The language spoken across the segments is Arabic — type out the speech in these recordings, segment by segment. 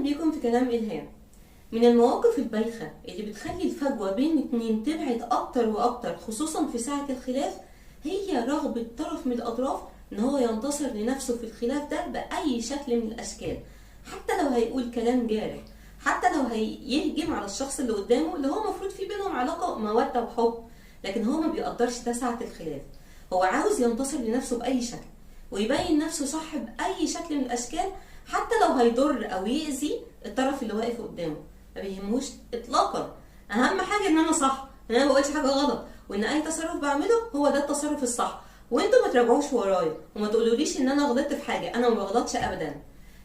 اهلا بيكم في كلام الهام. من المواقف البايخة اللي بتخلي الفجوة بين اتنين تبعد اكتر واكتر خصوصا في ساعة الخلاف هي رغبة طرف من الاطراف ان هو ينتصر لنفسه في الخلاف ده باي شكل من الاشكال، حتى لو هيقول كلام جارح، حتى لو هيهجم على الشخص اللي قدامه اللي هو المفروض في بينهم علاقة مودة وحب، لكن هو ما بيقدرش ده ساعة الخلاف. هو عاوز ينتصر لنفسه باي شكل ويبين نفسه صح باي شكل من الاشكال، حتى لو هيضر او يأذي الطرف اللي واقف قدامه. ما بيهموش اطلاقا. اهم حاجه ان انا صح، ان انا ما بقولش حاجه غلط، وان اي تصرف بعمله هو ده التصرف الصح، وانتوا ما تراجعوش ورايا وما تقولوليش ان انا غلطت في حاجه. انا ما بغلطش ابدا.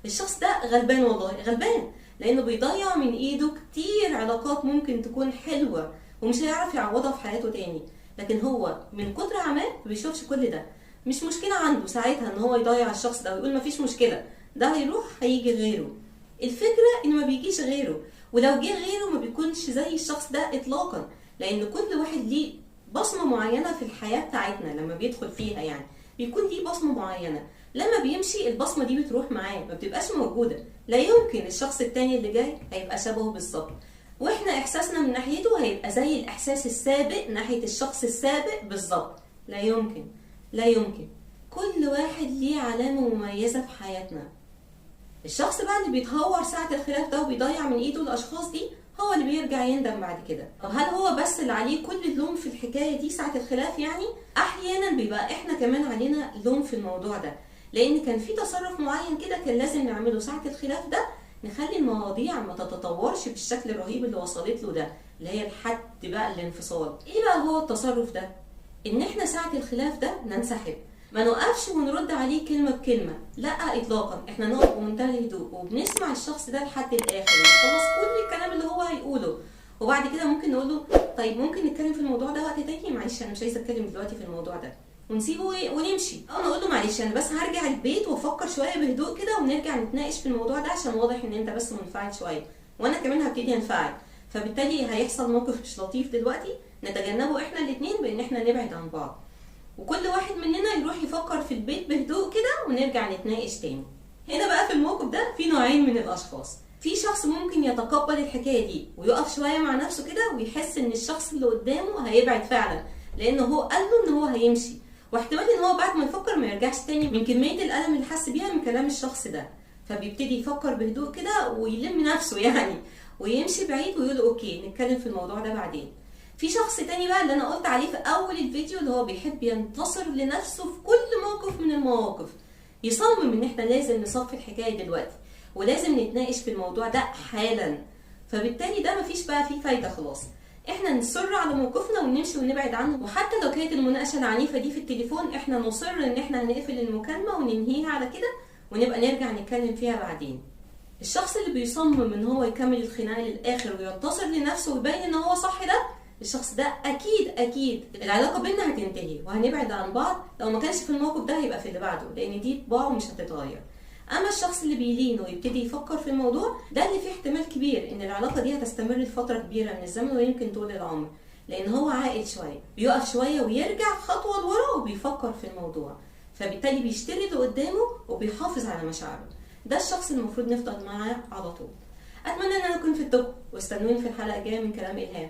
الشخص ده غلبان، والله غلبان، لانه بيضيع من ايده كتير علاقات ممكن تكون حلوه ومش هيعرف يعوضها في حياته تاني، لكن هو من كتر عماه ما بيشوفش كل ده. مش مشكله عنده ساعتها ان هو يضيع الشخص ده ويقول مفيش مشكله، ده هيروح هيجي غيره. الفكرة ان ما بيجيش غيره، ولو جه غيره ما بيكونش زي الشخص ده اطلاقا، لان كل واحد ليه بصمة معينة في الحياة بتاعتنا. لما بيدخل فيها يعني بيكون ليه بصمة معينة، لما بيمشي البصمة دي بتروح معاه، ما بتبقاش موجودة. لا يمكن الشخص التاني اللي جاي هيبقى شبهه بالظبط، واحنا احساسنا من ناحيته هيبقى زي الاحساس السابق ناحية الشخص السابق بالظبط. لا يمكن، لا يمكن. كل واحد ليه علامة مميزة في حياتنا. الشخص بقى اللي بيتهور ساعة الخلاف ده وبيضيع من ايده الاشخاص دي هو اللي بيرجع يندم بعد كده. طب هل هو بس اللي عليه كل اللوم في الحكاية دي ساعة الخلاف؟ يعني احيانا بيبقى احنا كمان علينا لوم في الموضوع ده، لان كان في تصرف معين كده كان لازم نعمله ساعة الخلاف ده، نخلي المواضيع ما تتطورش بالشكل الرهيب اللي وصلت له ده، اللي هي لحد بقى الانفصال. ايه بقى هو التصرف ده؟ ان احنا ساعة الخلاف ده ننسحب، ما نوقفش ونرد عليه كلمة بكلمة، لا اطلاقا. احنا نقف بمنتهى الهدوء وبنسمع الشخص ده لحد الاخر ونخلص كل الكلام اللي هو هيقوله، وبعد كده ممكن نقول له طيب ممكن نتكلم في الموضوع ده وقت تاني، معلش انا مش عايزه اتكلم دلوقتي في الموضوع ده، ونسيبه ونمشي. او نقول له معلش انا بس هرجع البيت وافكر شويه بهدوء كده ونرجع نتناقش في الموضوع ده، عشان واضح ان انت بس منفعل شويه وانا كمان هبتدي انفعل، فبالتالي هيحصل موقف مش لطيف دلوقتي نتجنبه احنا الاثنين بان احنا نبعد عن بعض، وكل واحد مننا يروح يفكر في البيت بهدوء كده ونرجع نتناقش تاني. هنا بقى في الموقف ده في نوعين من الاشخاص. في شخص ممكن يتقبل الحكايه دي ويقف شويه مع نفسه كده ويحس ان الشخص اللي قدامه هيبعد فعلا، لانه هو قال له ان هو هيمشي، واحتمال ان هو بعد ما يفكر ما يرجعش تاني من كميه الالم اللي حس بيها من كلام الشخص ده، فبيبتدي يفكر بهدوء كده ويلم نفسه يعني ويمشي بعيد ويقول اوكي نتكلم في الموضوع ده بعدين. في شخص تاني بقى اللي انا قلت عليه في اول الفيديو، اللي هو بيحب ينتصر لنفسه في كل موقف من المواقف، يصمم ان احنا لازم نصفي الحكايه دلوقتي ولازم نتناقش في الموضوع ده حالا، فبالتالي ده مفيش بقى فيه فايده خلاص. احنا نصر على موقفنا ونمشي ونبعد عنه، وحتى لو كانت المناقشه العنيفه دي في التليفون احنا نصر ان احنا هنقفل المكالمه وننهيها على كده ونبقى نرجع نتكلم فيها بعدين. الشخص اللي بيصمم ان هو يكمل الخناقه للاخر وينتصر لنفسه ويبين ان هو صح، ده الشخص ده اكيد العلاقه بينا هتنتهي وهنبعد عن بعض، لو ما كانش في الموقف ده هيبقى في اللي بعده، لان دي طباعه مش هتتغير. اما الشخص اللي بيلين ويبتدي يفكر في الموضوع ده اللي فيه احتمال كبير ان العلاقه دي هتستمر لفتره كبيره من الزمن ويمكن طول العمر، لان هو عاقل شويه، بيقف شويه ويرجع خطوه لورا وبيفكر في الموضوع، فبالتالي بيشتري اللي قدامه وبيحافظ على مشاعره. ده الشخص اللي المفروض نفضل معاه على طول. اتمنى ان انا اكون في التوب، واستنوني في الحلقه الجايه من كلام الهام.